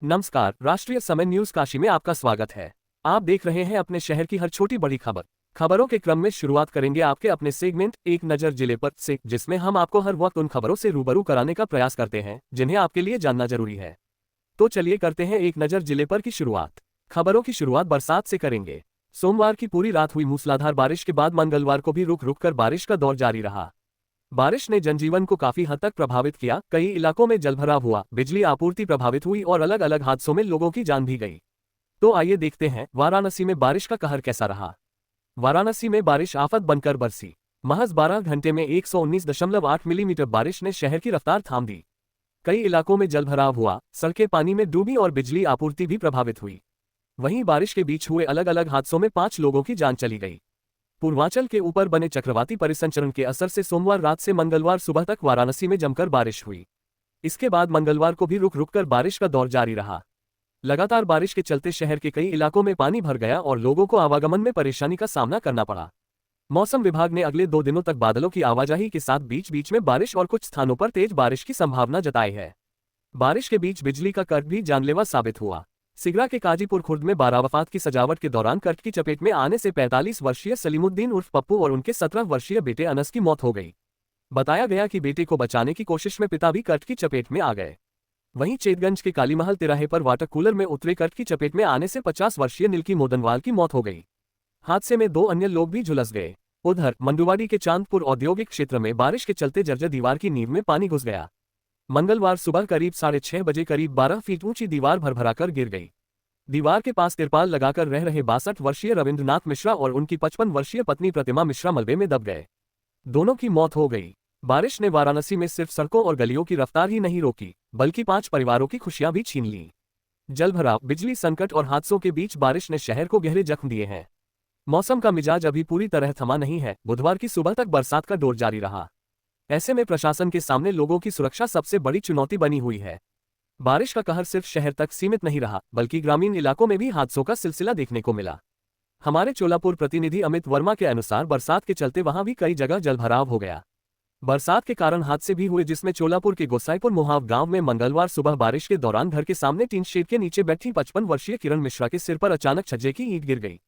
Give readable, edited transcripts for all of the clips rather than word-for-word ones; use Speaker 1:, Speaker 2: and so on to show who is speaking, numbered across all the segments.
Speaker 1: नमस्कार, राष्ट्रीय समय न्यूज काशी में आपका स्वागत है। आप देख रहे हैं अपने शहर की हर छोटी बड़ी खबर। खबरों के क्रम में शुरुआत करेंगे आपके अपने सेगमेंट एक नजर जिले पर से, जिसमें हम आपको हर वक्त उन खबरों से रूबरू कराने का प्रयास करते हैं जिन्हें आपके लिए जानना जरूरी है। तो चलिए करते हैं एक नजर जिले पर की शुरुआत। खबरों की शुरुआत बरसात से करेंगे। सोमवार की पूरी रात हुई मूसलाधार बारिश के बाद मंगलवार को भी रुक रुक कर बारिश का दौर जारी रहा। बारिश ने जनजीवन को काफी हद तक प्रभावित किया। कई इलाकों में जलभराव हुआ, बिजली आपूर्ति प्रभावित हुई और अलग अलग हादसों में लोगों की जान भी गई। तो आइए देखते हैं वाराणसी में बारिश का कहर कैसा रहा। वाराणसी में बारिश आफत बनकर बरसी। महज 12 घंटे में 119.8 मिलीमीटर बारिश ने शहर की रफ्तार थाम दी। कई इलाकों में जलभराव हुआ, सड़कें पानी में डूबी और बिजली आपूर्ति भी प्रभावित हुई। वहीं बारिश के बीच हुए अलग अलग हादसों में 5 लोगों की जान चली गई। पूर्वांचल के ऊपर बने चक्रवाती परिसंचरण के असर से सोमवार रात से मंगलवार सुबह तक वाराणसी में जमकर बारिश हुई। इसके बाद मंगलवार को भी रुक रुक कर बारिश का दौर जारी रहा। लगातार बारिश के चलते शहर के कई इलाकों में पानी भर गया और लोगों को आवागमन में परेशानी का सामना करना पड़ा। मौसम विभाग ने अगले 2 दिनों तक बादलों की आवाजाही के साथ बीच बीच में बारिश और कुछ स्थानों पर तेज बारिश की संभावना जताई है। बारिश के बीच बिजली का कट भी जानलेवा साबित हुआ। सिगरा के काजीपुर खुर्द में बारावफात की सजावट के दौरान कट की चपेट में आने से 45 वर्षीय सलीमुद्दीन उर्फ पप्पू और उनके 17 वर्षीय बेटे अनस की मौत हो गई। बताया गया कि बेटे को बचाने की कोशिश में पिता भी कट की चपेट में आ गए। वहीं चेतगंज के कालीमहल तिराहे पर वाटर कूलर में उतरे कट की चपेट में आने से 50 वर्षीय नीलकी मोदनवाल की मौत हो गई। हादसे में 2 अन्य लोग भी झुलस गए। उधर मंडुवाड़ी के चांदपुर औद्योगिक क्षेत्र में बारिश के चलते जर्जर दीवार की नींव में पानी घुस गया। मंगलवार सुबह करीब 6:30 बजे करीब 12 फीट ऊंची दीवार भरभराकर गिर गई। दीवार के पास तिरपाल लगाकर रह रहे 62 वर्षीय रविंद्रनाथ मिश्रा और उनकी 55 वर्षीय पत्नी प्रतिमा मिश्रा मलबे में दब गए। दोनों की मौत हो गई। बारिश ने वाराणसी में सिर्फ सड़कों और गलियों की रफ्तार ही नहीं रोकी, बल्कि 5 परिवारों की खुशियां भी छीन ली। जलभराव, बिजली संकट और हादसों के बीच बारिश ने शहर को गहरे जख्म दिए हैं। मौसम का मिजाज अभी पूरी तरह थमा नहीं है। बुधवार की सुबह तक बरसात का दौर जारी रहा। ऐसे में प्रशासन के सामने लोगों की सुरक्षा सबसे बड़ी चुनौती बनी हुई है। बारिश का कहर सिर्फ शहर तक सीमित नहीं रहा, बल्कि ग्रामीण इलाकों में भी हादसों का सिलसिला देखने को मिला। हमारे चोलापुर प्रतिनिधि अमित वर्मा के अनुसार बरसात के चलते वहां भी कई जगह जलभराव हो गया। बरसात के कारण हादसे भी हुए, जिसमें चोलापुर के गोसाईपुर मोहाव गांव में मंगलवार सुबह बारिश के दौरान घर के सामने टीन शेड के नीचे बैठी 55 वर्षीय किरण मिश्रा के सिर पर अचानक छज्जे की ईंट गिर गई।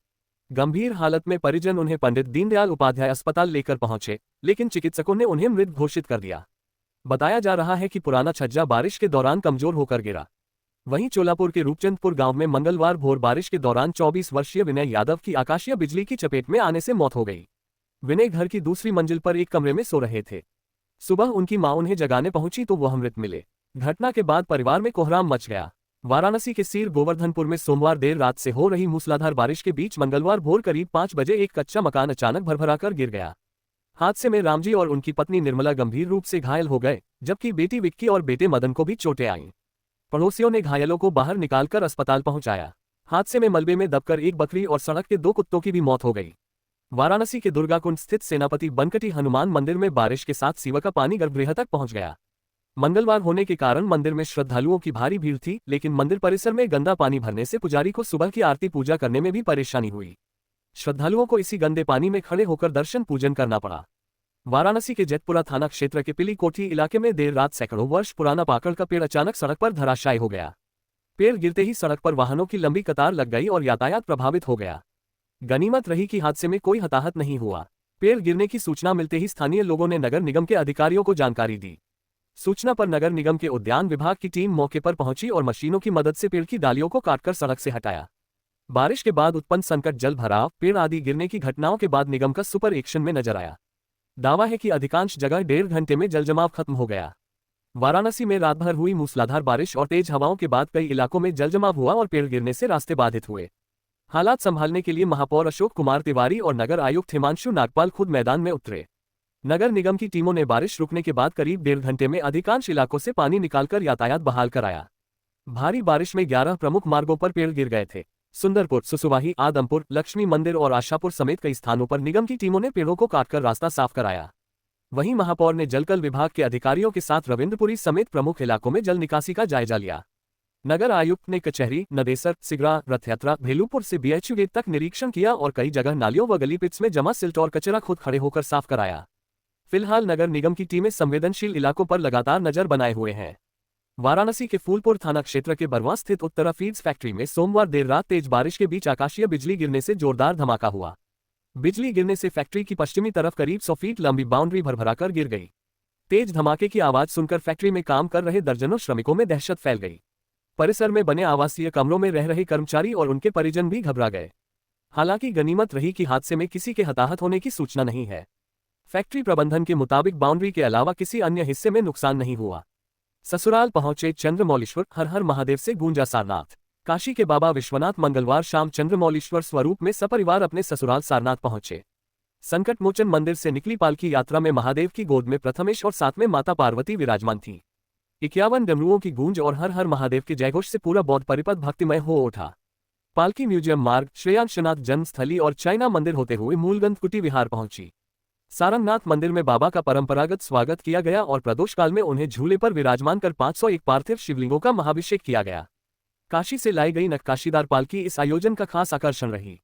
Speaker 1: गंभीर हालत में परिजन उन्हें पंडित दीनदयाल उपाध्याय अस्पताल लेकर पहुंचे, लेकिन चिकित्सकों ने उन्हें मृत घोषित कर दिया। बताया जा रहा है कि पुराना छज्जा बारिश के दौरान कमजोर होकर गिरा। वहीं चोलापुर के रूपचंदपुर गांव में मंगलवार भोर बारिश के दौरान 24 वर्षीय विनय यादव की आकाशीय बिजली की चपेट में आने से मौत हो गई। विनय घर की दूसरी मंजिल पर एक कमरे में सो रहे थे। सुबह उनकी मां उन्हें जगाने पहुंची तो वह मृत मिले। घटना के बाद परिवार में कोहराम मच गया। वाराणसी के सीर गोवर्धनपुर में सोमवार देर रात से हो रही मूसलाधार बारिश के बीच मंगलवार भोर करीब 5 बजे एक कच्चा मकान अचानक भरभराकर गिर गया। हादसे में रामजी और उनकी पत्नी निर्मला गंभीर रूप से घायल हो गए, जबकि बेटी विक्की और बेटे मदन को भी चोटें आईं। पड़ोसियों ने घायलों को बाहर निकालकर अस्पताल पहुंचाया। हादसे में मलबे में दबकर एक बकरी और सड़क के 2 कुत्तों की भी मौत हो गई। वाराणसी के दुर्गाकुंड स्थित सेनापति बनकटी हनुमान मंदिर में बारिश के साथ सीवा का पानी गर्भगृह तक पहुंच गया। मंगलवार होने के कारण मंदिर में श्रद्धालुओं की भारी भीड़ थी, लेकिन मंदिर परिसर में गंदा पानी भरने से पुजारी को सुबह की आरती पूजा करने में भी परेशानी हुई। श्रद्धालुओं को इसी गंदे पानी में खड़े होकर दर्शन पूजन करना पड़ा। वाराणसी के जेतपुरा थाना क्षेत्र के पिली कोठी इलाके में देर रात सैकड़ों वर्ष पुराना पाकड़ का पेड़ अचानक सड़क पर धराशायी हो गया। पेड़ गिरते ही सड़क पर वाहनों की लंबी कतार लग गई और यातायात प्रभावित हो गया। गनीमत रही कि हादसे में कोई हताहत नहीं हुआ। पेड़ गिरने की सूचना मिलते ही स्थानीय लोगों ने नगर निगम के अधिकारियों को जानकारी दी। सूचना पर नगर निगम के उद्यान विभाग की टीम मौके पर पहुंची और मशीनों की मदद से पेड़ की डालियों को काटकर सड़क से हटाया। बारिश के बाद उत्पन्न संकट, जल भराव, पेड़ आदि गिरने की घटनाओं के बाद निगम का सुपर एक्शन में नजर आया। दावा है कि अधिकांश जगह 1.5 घंटे में जलजमाव खत्म हो गया। वाराणसी में रात भर हुई मूसलाधार बारिश और तेज हवाओं के बाद कई इलाकों में जलजमाव हुआ और पेड़ गिरने से रास्ते बाधित हुए। हालात संभालने के लिए महापौर अशोक कुमार तिवारी और नगर आयुक्त हिमांशु नागपाल खुद मैदान में उतरे। नगर निगम की टीमों ने बारिश रुकने के बाद करीब 1.5 घंटे में अधिकांश इलाकों से पानी निकालकर यातायात बहाल कराया। भारी बारिश में 11 प्रमुख मार्गों पर पेड़ गिर गए थे। सुंदरपुर, सुसुवाही, आदमपुर, लक्ष्मी मंदिर और आशापुर समेत कई स्थानों पर निगम की टीमों ने पेड़ों को काटकर रास्ता साफ कराया। वहीं महापौर ने जलकल विभाग के अधिकारियों के साथ रविंद्रपुरी समेत प्रमुख इलाकों में जल निकासी का जायजा लिया। नगर आयुक्त ने कचहरी, नदेसर, सिगरा, रथयात्रा, भेलूपुर से बीएचयू गेट तक निरीक्षण किया और कई जगह नालियों व गली पिट्स में जमा सिल्ट और कचरा खुद खड़े होकर साफ कराया। फिलहाल नगर निगम की टीमें संवेदनशील इलाकों पर लगातार नजर बनाए हुए हैं। वाराणसी के फूलपुर थाना क्षेत्र के बरवा स्थित उत्तरा फीड्स फैक्ट्री में सोमवार देर रात तेज बारिश के बीच आकाशीय बिजली गिरने से जोरदार धमाका हुआ। बिजली गिरने से फैक्ट्री की पश्चिमी तरफ करीब 100 फीट लंबी बाउंड्री भरभराकर गिर गई। तेज धमाके की आवाज सुनकर फैक्ट्री में काम कर रहे दर्जनों श्रमिकों में दहशत फैल गई। परिसर में बने आवासीय कमरों में रह रहे कर्मचारी और उनके परिजन भी घबरा गए। हालांकि गनीमत रही कि हादसे में किसी के हताहत होने की सूचना नहीं है। फैक्ट्री प्रबंधन के मुताबिक बाउंड्री के अलावा किसी अन्य हिस्से में नुकसान नहीं हुआ। ससुराल पहुंचे चंद्रमौलीश्वर, हर हर महादेव से गूंजा सारनाथ। काशी के बाबा विश्वनाथ मंगलवार शाम चंद्रमौलीश्वर स्वरूप में सपरिवार अपने ससुराल सारनाथ पहुंचे। संकट मोचन मंदिर से निकली पालकी यात्रा में महादेव की गोद में प्रथमेश और साथ में माता पार्वती विराजमान थी। 51 डमरुओं की गूंज और हर हर महादेव के जयघोष से पूरा बौद्ध परिपथ भक्तिमय हो उठा। पालकी म्यूजियम मार्ग, श्रेयांशनाथ जन्मस्थली और चाइना मंदिर होते हुए मूलगंध कुटी विहार पहुंची। सारंगनाथ मंदिर में बाबा का परंपरागत स्वागत किया गया और प्रदोष काल में उन्हें झूले पर विराजमान कर 501 पार्थिव शिवलिंगों का महाभिषेक किया गया। काशी से लाई गई नक्काशीदार पालकी इस आयोजन का खास आकर्षण रही।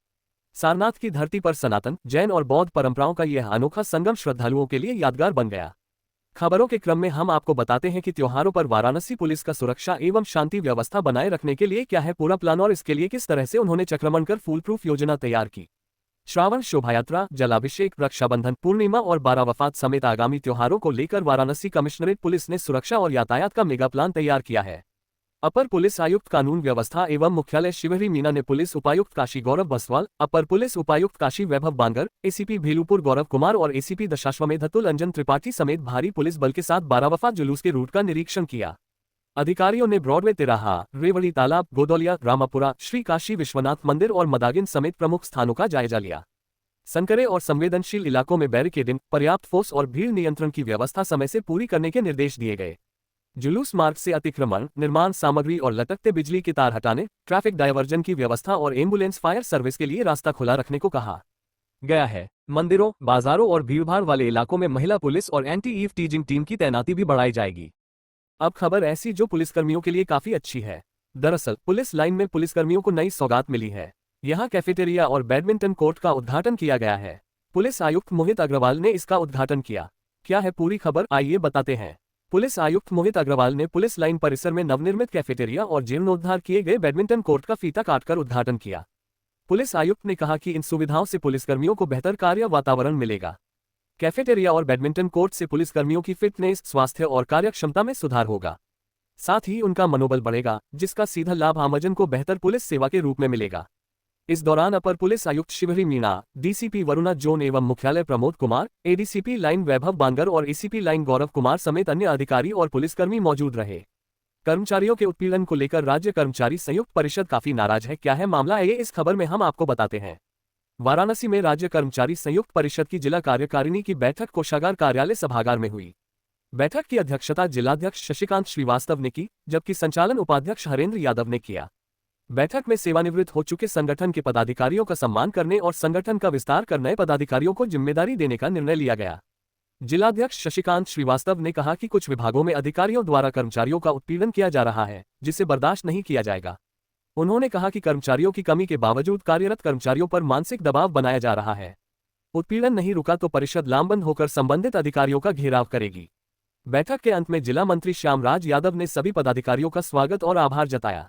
Speaker 1: सारनाथ की धरती पर सनातन, जैन और बौद्ध परंपराओं का यह अनोखा संगम श्रद्धालुओं के लिए यादगार बन गया। खबरों के क्रम में हम आपको बताते हैं कि त्योहारों पर वाराणसी पुलिस का सुरक्षा एवं शांति व्यवस्था बनाए रखने के लिए क्या है पूरा प्लान और इसके लिए किस तरह से उन्होंने चक्रमण कर फूल प्रूफ योजना तैयार की। श्रावण शोभायात्रा, जलाभिषेक, रक्षाबंधन, पूर्णिमा और बारावफात समेत आगामी त्योहारों को लेकर वाराणसी कमिश्नरेट पुलिस ने सुरक्षा और यातायात का मेगा प्लान तैयार किया है। अपर पुलिस आयुक्त कानून व्यवस्था एवं मुख्यालय शिवहरी मीना ने पुलिस उपायुक्त काशी गौरव बसवाल, अपर पुलिस उपायुक्त काशी वैभव बांगर, एसीपी भेलूपुर गौरव कुमार और एसीपी दशाश्वमेध अतुल अंजन त्रिपाठी समेत भारी पुलिस बल के साथ बारावफात जुलूस के रूट का निरीक्षण किया। अधिकारियों ने ब्रॉडवे तिराहा, रेवड़ी तालाब, गोदौलिया, रामापुरा, श्री काशी विश्वनाथ मंदिर और मदागिन समेत प्रमुख स्थानों का जायजा लिया। संकरे और संवेदनशील इलाकों में बैरिकेडिंग, पर्याप्त फोर्स और भीड़ नियंत्रण की व्यवस्था समय से पूरी करने के निर्देश दिए गए। जुलूस मार्ग से अतिक्रमण, निर्माण सामग्री और लटकते बिजली के तार हटाने, ट्रैफिक डायवर्जन की व्यवस्था और एम्बुलेंस फायर सर्विस के लिए रास्ता खुला रखने को कहा गया है। मंदिरों, बाजारों और भीड़भाड़ वाले इलाकों में महिला पुलिस और एंटी ईव टीजिंग टीम की तैनाती भी बढ़ाई जाएगी। अब खबर ऐसी जो पुलिसकर्मियों के लिए काफी अच्छी है। दरअसल पुलिस लाइन में पुलिसकर्मियों को नई सौगात मिली है। यहां कैफेटेरिया और बैडमिंटन कोर्ट का उद्घाटन किया गया है। पुलिस आयुक्त मोहित अग्रवाल ने इसका उद्घाटन किया। क्या है पूरी खबर, आइए बताते हैं। पुलिस आयुक्त मोहित अग्रवाल ने पुलिस लाइन परिसर में नवनिर्मित कैफेटेरिया और जीर्णोद्धार किए गए बैडमिंटन कोर्ट का फीता काटकर उद्घाटन किया। पुलिस आयुक्त ने कहा कि इन सुविधाओं से पुलिसकर्मियों को बेहतर कार्य वातावरण मिलेगा। कैफेटेरिया और बैडमिंटन कोर्ट से पुलिसकर्मियों की फिटनेस, स्वास्थ्य और कार्यक्षमता में सुधार होगा। साथ ही उनका मनोबल बढ़ेगा, जिसका सीधा लाभ आमजन को बेहतर पुलिस सेवा के रूप में मिलेगा। इस दौरान अपर पुलिस आयुक्त शिवहरी मीणा, डीसीपी वरुणा जोन एवं मुख्यालय प्रमोद कुमार, एडीसीपी लाइन वैभव बांगर और एसीपी लाइन गौरव कुमार समेत अन्य अधिकारी और पुलिसकर्मी मौजूद रहे। कर्मचारियों के उत्पीड़न को लेकर राज्य कर्मचारी संयुक्त परिषद काफी नाराज है। क्या है मामला, आइए इस खबर में हम आपको बताते हैं। वाराणसी में राज्य कर्मचारी संयुक्त परिषद की जिला कार्यकारिणी की बैठक कोषागार कार्यालय सभागार में हुई। बैठक की अध्यक्षता जिलाध्यक्ष शशिकांत श्रीवास्तव ने की, जबकि संचालन उपाध्यक्ष हरेंद्र यादव ने किया। बैठक में सेवानिवृत्त हो चुके संगठन के पदाधिकारियों का सम्मान करने और संगठन का विस्तार कर नए पदाधिकारियों को जिम्मेदारी देने का निर्णय लिया गया। जिलाध्यक्ष शशिकांत श्रीवास्तव ने कहा कि कुछ विभागों में अधिकारियों द्वारा कर्मचारियों का उत्पीड़न किया जा रहा है, जिसे बर्दाश्त नहीं किया जाएगा। उन्होंने कहा कि कर्मचारियों की कमी के बावजूद कार्यरत कर्मचारियों पर मानसिक दबाव बनाया जा रहा है। उत्पीड़न नहीं रुका तो परिषद लामबंद होकर संबंधित अधिकारियों का घेराव करेगी। बैठक के अंत में जिला मंत्री श्यामराज यादव ने सभी पदाधिकारियों का स्वागत और आभार जताया।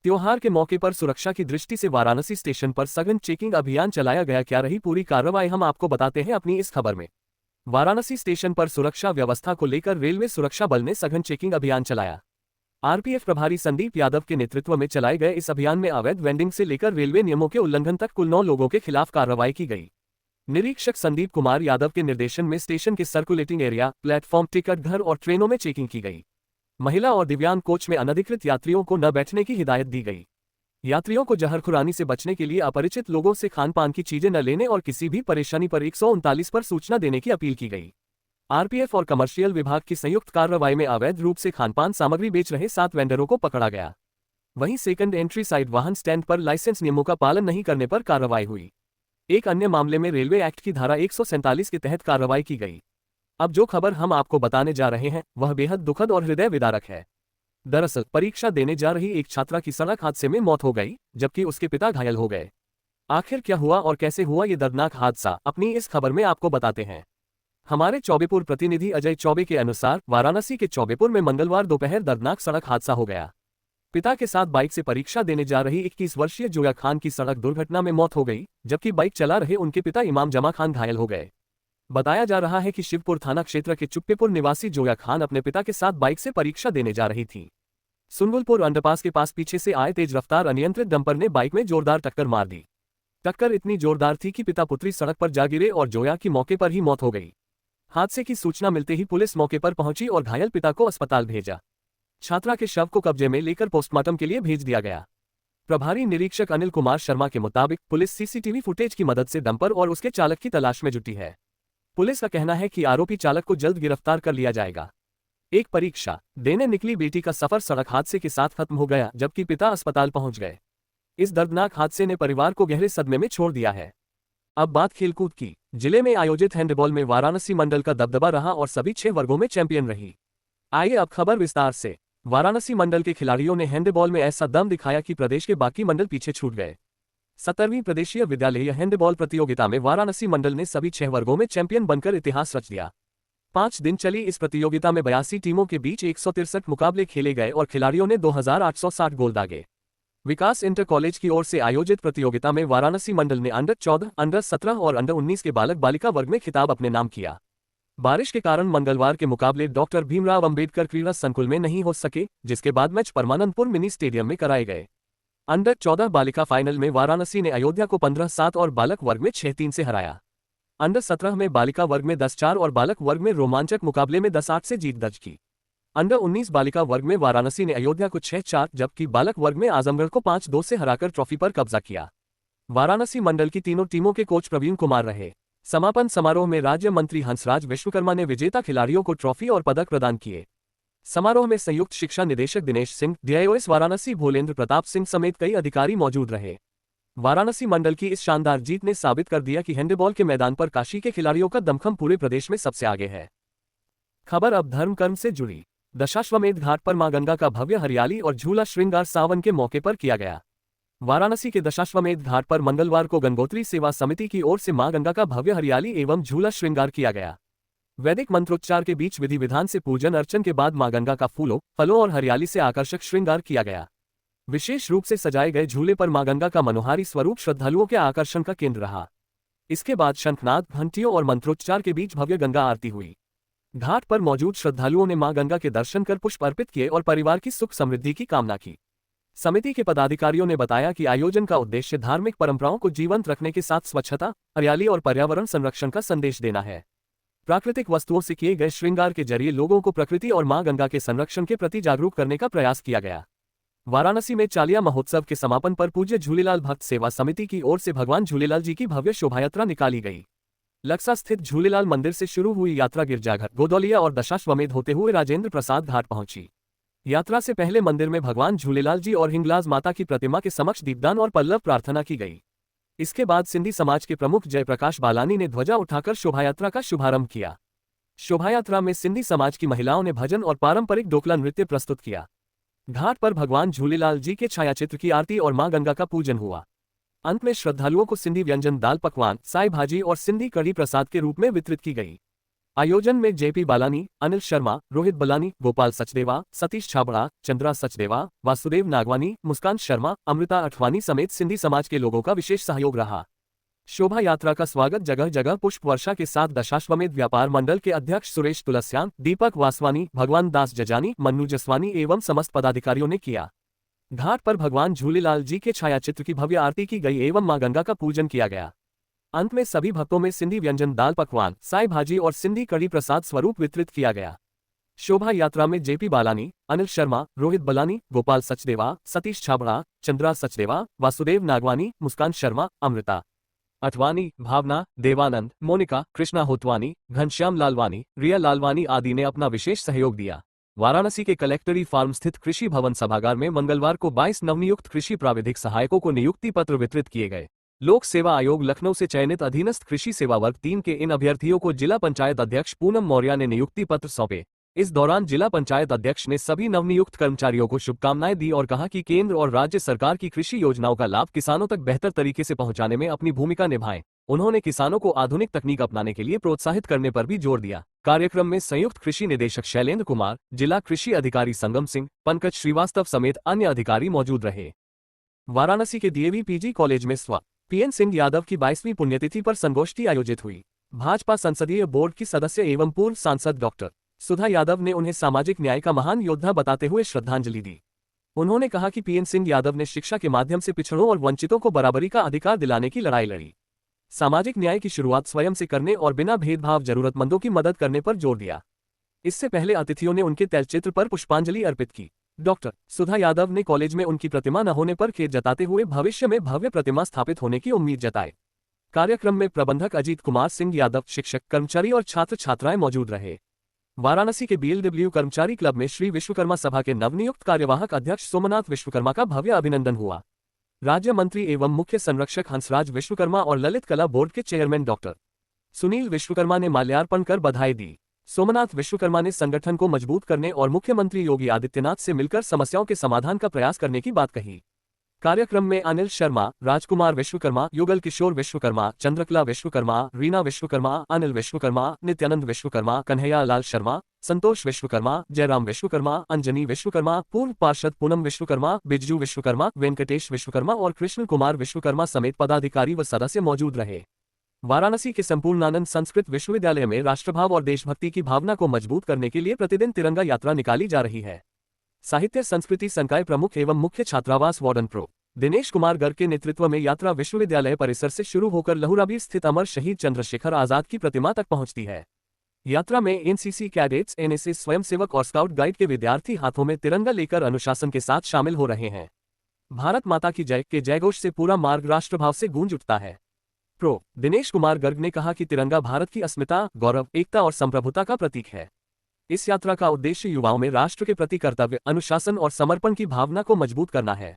Speaker 1: त्योहार के मौके पर सुरक्षा की दृष्टि से वाराणसी स्टेशन पर सघन चेकिंग अभियान चलाया गया। क्या रही पूरी कार्रवाई, हम आपको बताते हैं अपनी इस खबर में। वाराणसी स्टेशन पर सुरक्षा व्यवस्था को लेकर रेलवे सुरक्षा बल ने सघन चेकिंग अभियान चलाया। आरपीएफ प्रभारी संदीप यादव के नेतृत्व में चलाए गए इस अभियान में अवैध वेंडिंग से लेकर रेलवे नियमों के उल्लंघन तक कुल 9 लोगों के खिलाफ कार्रवाई की गई। निरीक्षक संदीप कुमार यादव के निर्देशन में स्टेशन के सर्कुलेटिंग एरिया, प्लेटफॉर्म, टिकट घर और ट्रेनों में चेकिंग की गई। महिला और दिव्यांग कोच में अनधिकृत यात्रियों को न बैठने की हिदायत दी गई। यात्रियों को जहरखुरानी से बचने के लिए अपरिचित लोगों से खान पान की चीजें न लेने और किसी भी परेशानी पर 139 पर सूचना देने की अपील की गई। आरपीएफ और कमर्शियल विभाग की संयुक्त कार्रवाई में अवैध रूप से खानपान सामग्री बेच रहे 7 वेंडरों को पकड़ा गया। वहीं सेकंड एंट्री साइड वाहन स्टैंड पर लाइसेंस नियमों का पालन नहीं करने पर कार्रवाई हुई। एक अन्य मामले में रेलवे एक्ट की धारा 147 के तहत कार्रवाई की गई। अब जो खबर हम आपको बताने जा रहे हैं वह बेहद दुखद और हृदय विदारक है। दरअसल परीक्षा देने जा रही एक छात्रा की सड़क हादसे में मौत हो गई, जबकि उसके पिता घायल हो गए। आखिर क्या हुआ और कैसे हुआ ये दर्दनाक हादसा, अपनी इस खबर में आपको बताते हैं। हमारे चौबेपुर प्रतिनिधि अजय चौबे के अनुसार वाराणसी के चौबेपुर में मंगलवार दोपहर दर्दनाक सड़क हादसा हो गया। पिता के साथ बाइक से परीक्षा देने जा रही 21 वर्षीय जोया खान की सड़क दुर्घटना में मौत हो गई, जबकि बाइक चला रहे उनके पिता इमाम जमा खान घायल हो गए। बताया जा रहा है कि शिवपुर थाना क्षेत्र के चुप्पेपुर निवासी जोया खान अपने पिता के साथ बाइक से परीक्षा देने जा रही थी। सुनगुलपुर अंडरपास के पास पीछे से आए तेज रफ्तार अनियंत्रित डंपर ने बाइक में जोरदार टक्कर मार दी। टक्कर इतनी जोरदार थी कि पिता पुत्री सड़क पर जा गिरे और जोया की मौके पर ही मौत हो गई। हादसे की सूचना मिलते ही पुलिस मौके पर पहुंची और घायल पिता को अस्पताल भेजा। छात्रा के शव को कब्जे में लेकर पोस्टमार्टम के लिए भेज दिया गया। प्रभारी निरीक्षक अनिल कुमार शर्मा के मुताबिक पुलिस सीसीटीवी फुटेज की मदद से डंपर और उसके चालक की तलाश में जुटी है। पुलिस का कहना है कि आरोपी चालक को जल्द गिरफ्तार कर लिया जाएगा। एक परीक्षा देने निकली बेटी का सफर सड़क हादसे के साथ खत्म हो गया, जबकि पिता अस्पताल पहुंच गए। इस दर्दनाक हादसे ने परिवार को गहरे सदमे में छोड़ दिया है। अब बात खेलकूद की। जिले में आयोजित हैंडबॉल में वाराणसी मंडल का दबदबा रहा और सभी 6 वर्गों में चैंपियन रही। आइए अब खबर विस्तार से। वाराणसी मंडल के खिलाड़ियों ने हैंडबॉल में ऐसा दम दिखाया कि प्रदेश के बाकी मंडल पीछे छूट गए। 17वीं प्रदेशीय विद्यालयीय हैंडबॉल प्रतियोगिता में वाराणसी मंडल ने सभी 6 वर्गों में चैंपियन बनकर इतिहास रच दिया। 5 दिन चली इस प्रतियोगिता में 82 टीमों के बीच 163 मुकाबले खेले गए और खिलाड़ियों ने 2860 गोल दागे। विकास इंटर कॉलेज की ओर से आयोजित प्रतियोगिता में वाराणसी मंडल ने अंडर 14, अंडर 17 और अंडर 19 के बालक बालिका वर्ग में खिताब अपने नाम किया। बारिश के कारण मंगलवार के मुकाबले डॉक्टर भीमराव अंबेडकर क्रीड़ा संकुल में नहीं हो सके, जिसके बाद मैच परमानंदपुर मिनी स्टेडियम में कराए गए। अंडर 14 बालिका फाइनल में वाराणसी ने अयोध्या को 15-7 और बालक वर्ग में 6-3 से हराया। अंडर 17 में बालिका वर्ग में 10-4 और बालक वर्ग में रोमांचक मुकाबले में 10-8 से जीत दर्ज की। अंडर 19 बालिका वर्ग में वाराणसी ने अयोध्या को 6-4 जबकि बालक वर्ग में आजमगढ़ को 5-2 से हराकर ट्रॉफी पर कब्जा किया। वाराणसी मंडल की तीनों टीमों के कोच प्रवीण कुमार रहे। समापन समारोह में राज्य मंत्री हंसराज विश्वकर्मा ने विजेता खिलाड़ियों को ट्रॉफी और पदक प्रदान किए। समारोह में संयुक्त शिक्षा निदेशक दिनेश सिंह, डीआईओएस वाराणसी भोलेंद्र प्रताप सिंह समेत कई अधिकारी मौजूद रहे। वाराणसी मंडल की इस शानदार जीत ने साबित कर दिया कि हैंडबॉल के मैदान पर काशी के खिलाड़ियों का दमखम पूरे प्रदेश में सबसे आगे है। खबर अब धर्म कर्म से जुड़ी। दशाश्वमेध घाट पर मां गंगा का भव्य हरियाली और झूला श्रृंगार सावन के मौके पर किया गया। वाराणसी के दशाश्वमेध घाट पर मंगलवार को गंगोत्री सेवा समिति की ओर से मां गंगा का भव्य हरियाली एवं झूला श्रृंगार किया गया। वैदिक मंत्रोच्चार के बीच विधि विधान से पूजन अर्चन के बाद मां गंगा का फूलों, फलों और हरियाली से आकर्षक श्रृंगार किया गया। विशेष रूप से सजाए गए झूले पर मां गंगा का मनोहारी स्वरूप श्रद्धालुओं के आकर्षण का केंद्र रहा। इसके बाद शंखनाद, घंटियों और मंत्रोच्चार के बीच भव्य गंगा आरती हुई। घाट पर मौजूद श्रद्धालुओं ने मां गंगा के दर्शन कर पुष्प अर्पित किए और परिवार की सुख समृद्धि की कामना की। समिति के पदाधिकारियों ने बताया कि आयोजन का उद्देश्य धार्मिक परंपराओं को जीवंत रखने के साथ स्वच्छता, हरियाली और पर्यावरण संरक्षण का संदेश देना है। प्राकृतिक वस्तुओं से किए गए श्रृंगार के जरिए लोगों को प्रकृति और मां गंगा के संरक्षण के प्रति जागरूक करने का प्रयास किया गया। वाराणसी में चालिया महोत्सव के समापन पर पूज्य झूलेलाल भक्त सेवा समिति की ओर से भगवान झूलेलाल जी की भव्य शोभायात्रा निकाली गई। लक्सा स्थित झूलेलाल मंदिर से शुरू हुई यात्रा गिरजाघर, गोदौलिया और दशाश्वमेध होते हुए राजेंद्र प्रसाद घाट पहुंची। यात्रा से पहले मंदिर में भगवान झूलेलाल जी और हिंगलाज माता की प्रतिमा के समक्ष दीपदान और पल्लव प्रार्थना की गई। इसके बाद सिंधी समाज के प्रमुख जयप्रकाश बालानी ने ध्वजा उठाकर शोभायात्रा का शुभारंभ किया। शोभायात्रा में सिंधी समाज की महिलाओं ने भजन और पारंपरिक डोकला नृत्य प्रस्तुत किया। घाट पर भगवान झूलेलाल जी के छायाचित्र की आरती और मां गंगा का पूजन हुआ। अंत में श्रद्धालुओं को सिंधी व्यंजन दाल पकवान, साई भाजी और सिंधी कढ़ी प्रसाद के रूप में वितरित की गई। आयोजन में जेपी बालानी, अनिल शर्मा, रोहित बलानी, गोपाल सचदेवा, सतीश छाबड़ा, चंद्रा सचदेवा, वासुदेव नागवानी, मुस्कान शर्मा, अमृता अठवानी समेत सिंधी समाज के लोगों का विशेष सहयोग रहा। शोभा यात्रा का स्वागत जगह जगह पुष्प वर्षा के साथ दशाश्वमेध व्यापार मंडल के अध्यक्ष सुरेश तुलस्यान, दीपक वासवानी, भगवान दास जजानी, मन्नू जसवानी एवं समस्त पदाधिकारियों ने किया। घाट पर भगवान झूलेलाल जी के छायाचित्र की भव्य आरती की गई एवं मां गंगा का पूजन किया गया। अंत में सभी भक्तों में सिंधी व्यंजन दाल पकवान, साई भाजी और सिंधी कढ़ी प्रसाद स्वरूप वितरित किया गया। शोभा यात्रा में जेपी बालानी, अनिल शर्मा, रोहित बलानी, गोपाल सचदेवा, सतीश छाबड़ा, चंद्रा सचदेवा, वासुदेव नागवानी, मुस्कान शर्मा, अमृता अठवानी, भावना, देवानंद, मोनिका, कृष्णा होतवानी, घनश्याम लालवानी, रिया लालवानी आदि ने अपना विशेष सहयोग दिया। वाराणसी के कलेक्टरी फार्म स्थित कृषि भवन सभागार में मंगलवार को 22 नवनियुक्त कृषि प्राविधिक सहायकों को नियुक्ति पत्र वितरित किए गए। लोक सेवा आयोग लखनऊ से चयनित अधीनस्थ कृषि सेवा वर्ग 3 के इन अभ्यर्थियों को जिला पंचायत अध्यक्ष पूनम मौर्य ने नियुक्ति पत्र सौंपे। इस दौरान जिला पंचायत अध्यक्ष ने सभी नवनियुक्त कर्मचारियों को शुभकामनाएं दी और कहा कि केंद्र और राज्य सरकार की कृषि योजनाओं का लाभ किसानों तक बेहतर तरीके से पहुंचाने में अपनी भूमिका निभाएं। उन्होंने किसानों को आधुनिक तकनीक अपनाने के लिए प्रोत्साहित करने पर भी जोर दिया। कार्यक्रम में संयुक्त कृषि निदेशक शैलेंद्र कुमार, जिला कृषि अधिकारी संगम सिंह, पंकज श्रीवास्तव समेत अन्य अधिकारी मौजूद रहे। वाराणसी के डीएवी पीजी कॉलेज में स्व पीएन सिंह यादव की 22वीं पुण्यतिथि पर संगोष्ठी आयोजित हुई। भाजपा संसदीय बोर्ड की सदस्य एवं पूर्व सांसद डॉक्टर सुधा यादव ने उन्हें सामाजिक न्याय का महान योद्धा बताते हुए श्रद्धांजलि दी। उन्होंने कहा कि पीएन सिंह यादव ने शिक्षा के माध्यम से पिछड़ों और वंचितों को बराबरी का अधिकार दिलाने की लड़ाई लड़ी। सामाजिक न्याय की शुरुआत स्वयं से करने और बिना भेदभाव जरूरतमंदों की मदद करने पर जोर दिया। इससे पहले अतिथियों ने उनके तैलचित्र पर पुष्पांजलि अर्पित की। डॉक्टर सुधा यादव ने कॉलेज में उनकी प्रतिमा न होने पर खेद जताते हुए भविष्य में भव्य प्रतिमा स्थापित होने की उम्मीद जताई। कार्यक्रम में प्रबंधक अजीत कुमार सिंह यादव, शिक्षक, कर्मचारी और छात्र छात्राएं मौजूद रहे। वाराणसी के बीएलडब्ल्यू कर्मचारी क्लब में श्री विश्वकर्मा सभा के नवनियुक्त कार्यवाहक अध्यक्ष सोमनाथ विश्वकर्मा का भव्य अभिनंदन हुआ। राज्य मंत्री एवं मुख्य संरक्षक हंसराज विश्वकर्मा और ललित कला बोर्ड के चेयरमैन डॉक्टर सुनील विश्वकर्मा ने माल्यार्पण कर बधाई दी। सोमनाथ विश्वकर्मा ने संगठन को मजबूत करने और मुख्यमंत्री योगी आदित्यनाथ से मिलकर समस्याओं के समाधान का प्रयास करने की बात कही। कार्यक्रम में अनिल शर्मा, राजकुमार विश्वकर्मा, युगल किशोर विश्वकर्मा, चंद्रकला विश्वकर्मा, रीना विश्वकर्मा, अनिल विश्वकर्मा, नित्यानंद विश्वकर्मा, कन्हैया लाल शर्मा, संतोष विश्वकर्मा, जयराम विश्वकर्मा, अंजनी विश्वकर्मा, पूर्व पार्षद पूनम विश्वकर्मा, बिजजू विश्वकर्मा, वेंकटेश विश्वकर्मा और कृष्ण कुमार विश्वकर्मा समेत पदाधिकारी व सदस्य मौजूद रहे। वाराणसी के संपूर्णानंद संस्कृत विश्वविद्यालय में राष्ट्रभाव और देशभक्ति की भावना को मजबूत करने के लिए प्रतिदिन तिरंगा यात्रा निकाली जा रही है। साहित्य संस्कृति संकाय प्रमुख एवं मुख्य छात्रावास वार्डन प्रो दिनेश कुमार गर्ग के नेतृत्व में यात्रा विश्वविद्यालय परिसर से शुरू होकर लहुराबीर स्थित अमर शहीद चंद्रशेखर आजाद की प्रतिमा तक पहुंचती है। यात्रा में एनसीसी कैडेट्स, एनएसएस स्वयंसेवक और स्काउट गाइड के विद्यार्थी हाथों में तिरंगा लेकर अनुशासन के साथ शामिल हो रहे हैं। भारत माता की जय के जयघोष से पूरा मार्ग राष्ट्रभाव से गूंज उठता है। प्रो दिनेश कुमार गर्ग ने कहा कि तिरंगा भारत की अस्मिता, गौरव, एकता और संप्रभुता का प्रतीक है। इस यात्रा का उद्देश्य युवाओं में राष्ट्र के प्रति कर्तव्य, अनुशासन और समर्पण की भावना को मजबूत करना है।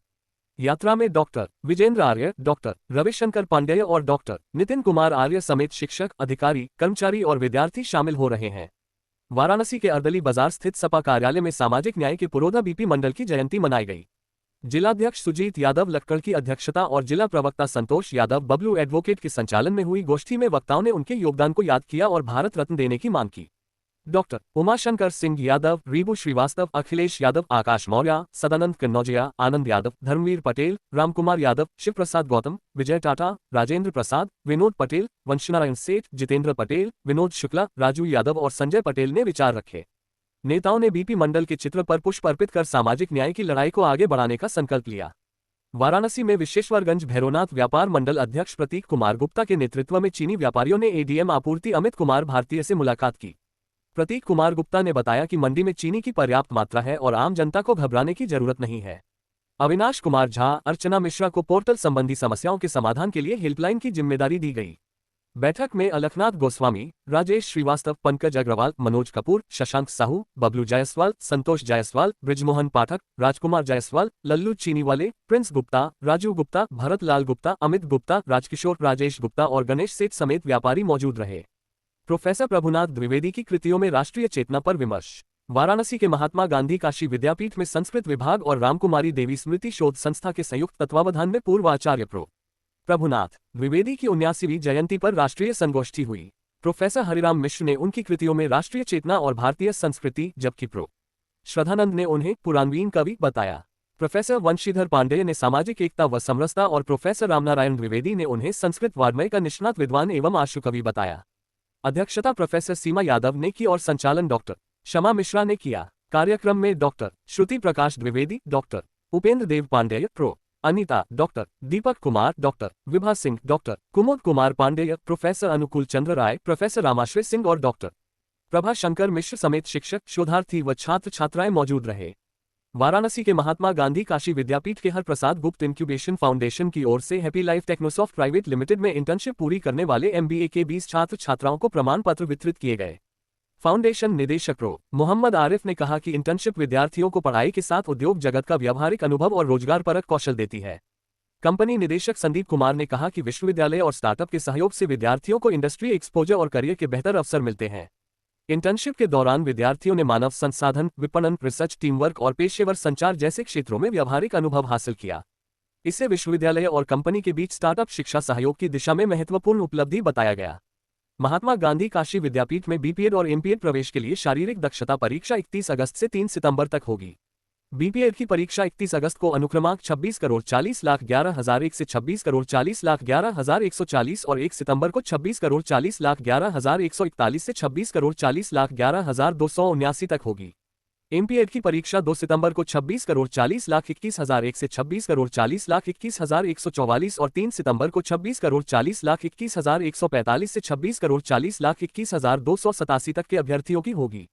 Speaker 1: यात्रा में डॉक्टर विजेंद्र आर्य, डॉक्टर रविशंकर पांडेय और डॉक्टर नितिन कुमार आर्य समेत शिक्षक, अधिकारी, कर्मचारी और विद्यार्थी शामिल हो रहे हैं। वाराणसी के अर्दली बाजार स्थित सपा कार्यालय में सामाजिक न्याय के पुरोधा बीपी मंडल की जयंती मनाई गई। जिलाध्यक्ष सुजीत यादव लक्कड़ की अध्यक्षता और जिला प्रवक्ता संतोष यादव बबलू एडवोकेट के संचालन में हुई गोष्ठी में वक्ताओं ने उनके योगदान को याद किया और भारत रत्न देने की मांग की। डॉक्टर उमाशंकर सिंह यादव, रीबू श्रीवास्तव, अखिलेश यादव, आकाश मौर्य, सदानंद कन्नौजिया, आनंद यादव, धर्मवीर पटेल, रामकुमार यादव, शिव प्रसाद गौतम, विजय टाटा, राजेंद्र प्रसाद, विनोद पटेल, वंशनारायण सेठ, जितेंद्र पटेल, विनोद शुक्ला, राजू यादव और संजय पटेल ने विचार रखे। नेताओं ने बीपी मंडल के चित्र पर पुष्प अर्पित कर सामाजिक न्याय की लड़ाई को आगे बढ़ाने का संकल्प लिया। वाराणसी में विश्वेश्वरगंज भैरवनाथ व्यापार मंडल अध्यक्ष प्रतीक कुमार गुप्ता के नेतृत्व में चीनी व्यापारियों ने एडीएम आपूर्ति अमित कुमार भारतीय से मुलाकात की। प्रतीक कुमार गुप्ता ने बताया कि मंडी में चीनी की पर्याप्त मात्रा है और आम जनता को घबराने की जरूरत नहीं है। अविनाश कुमार झा, अर्चना मिश्रा को पोर्टल संबंधी समस्याओं के समाधान के लिए हेल्पलाइन की जिम्मेदारी दी गई। बैठक में अलखनाथ गोस्वामी, राजेश श्रीवास्तव, पंकज अग्रवाल, मनोज कपूर, शशांक साहू, बबलू जायसवाल, संतोष जायसवाल, ब्रिजमोहन पाठक, राजकुमार जायसवाल, लल्लू चीनीवाले, प्रिंस गुप्ता, राजू गुप्ता, भरत लाल गुप्ता, अमित गुप्ता, राजकिशोर, राजेश गुप्ता और गणेश सेठ समेत व्यापारी मौजूद रहे। प्रोफेसर प्रभुनाथ द्विवेदी की कृतियों में राष्ट्रीय चेतना पर विमर्श। वाराणसी के महात्मा गांधी काशी विद्यापीठ में संस्कृत विभाग और रामकुमारी देवी स्मृति शोध संस्था के संयुक्त तत्वावधान में पूर्व आचार्य प्रो प्रभुनाथ द्विवेदी की 79वीं जयंती पर राष्ट्रीय संगोष्ठी हुई। प्रोफेसर हरिराम मिश्र ने उनकी कृतियों में राष्ट्रीय चेतना और भारतीय संस्कृति, जबकि प्रो श्रद्धानंद ने उन्हें पुराणवीन कवि बताया। प्रोफेसर वंशीधर पांडेय ने सामाजिक एकता व समरसता और प्रोफेसर रामनारायण द्विवेदी ने उन्हें संस्कृत वाङ्मय का निष्णात विद्वान एवं आशुकवि बताया। अध्यक्षता प्रोफेसर सीमा यादव ने की और संचालन डॉक्टर शमा मिश्रा ने किया। कार्यक्रम में डॉक्टर श्रुति प्रकाश द्विवेदी, डॉक्टर उपेंद्र देव Pandey, pro Anita, doctor Deepak Kumar, doctor Vibha Singh, doctor कुमुद कुमार पांडेय, प्रोफेसर अनुकूल चंद्र राय, प्रोफेसर रामाश्रय सिंह और डॉक्टर प्रभा शंकर मिश्र समेत शिक्षक, शोधार्थी व छात्र छात्राएं मौजूद रहे। वाराणसी के महात्मा गांधी काशी विद्यापीठ के हर प्रसाद गुप्त इंक्यूबेशन फाउंडेशन की ओर से हैप्पी लाइफ टेक्नोसॉफ्ट प्राइवेट लिमिटेड में इंटर्नशिप पूरी करने वाले एमबीए के 20 छात्र छात्राओं को प्रमाण पत्र वितरित किए गए। फाउंडेशन निदेशक प्रो मोहम्मद आरिफ ने कहा कि इंटर्नशिप विद्यार्थियों को पढ़ाई के साथ उद्योग जगत का व्यावहारिक अनुभव और रोजगारपरक कौशल देती है। कंपनी निदेशक संदीप कुमार ने कहा कि विश्वविद्यालय और स्टार्टअप के सहयोग से विद्यार्थियों को इंडस्ट्री एक्सपोजर और करियर के बेहतर अवसर मिलते हैं। इंटर्नशिप के दौरान विद्यार्थियों ने मानव संसाधन, विपणन, रिसर्च, टीम वर्क और पेशेवर संचार जैसे क्षेत्रों में व्यावहारिक अनुभव हासिल किया। इसे विश्वविद्यालय और कंपनी के बीच स्टार्टअप शिक्षा सहयोग की दिशा में महत्वपूर्ण उपलब्धि बताया गया। महात्मा गांधी काशी विद्यापीठ में बीपीएड और एमपीएड प्रवेश के लिए शारीरिक दक्षता परीक्षा 31 अगस्त से 3 सितंबर तक होगी। बीपीएड की परीक्षा 31 अगस्त को अनुक्रमांक 26,40,11,001 से 26,40,11,140 और 1 सितंबर को 26,40,11,141 से 26,40,11,279 तक होगी। एमपीएड की परीक्षा 2 सितंबर को 26,40,21,001 से 26,40,21,144 और 3 सितंबर को 26,40,21,145 से 26,40,21,287 तक के अभ्यर्थियों की होगी।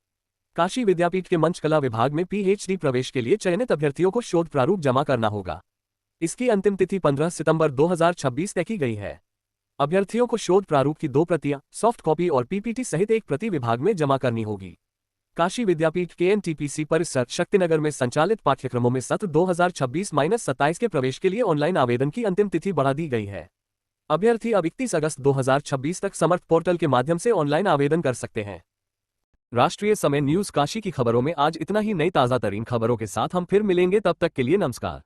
Speaker 1: काशी विद्यापीठ के मंच कला विभाग में पीएचडी प्रवेश के लिए चयनित अभ्यर्थियों को शोध प्रारूप जमा करना होगा। इसकी अंतिम तिथि 15 सितंबर 2026 तय की गई है। अभ्यर्थियों को शोध प्रारूप की 2 प्रतियां, सॉफ्ट कॉपी और पीपीटी सहित 1 प्रति विभाग में जमा करनी होगी। काशी विद्यापीठ के एनटीपीसी परिसर शक्तिनगर में संचालित पाठ्यक्रमों में सत्र 2026-27 के प्रवेश के लिए ऑनलाइन आवेदन की अंतिम तिथि बढ़ा दी गई है। अभ्यर्थी अब 31 अगस्त 2026 तक समर्थ पोर्टल के माध्यम से ऑनलाइन आवेदन कर सकते हैं। राष्ट्रीय समय न्यूज काशी की खबरों में आज इतना ही। नई ताज़ा तरीन खबरों के साथ हम फिर मिलेंगे, तब तक के लिए नमस्कार।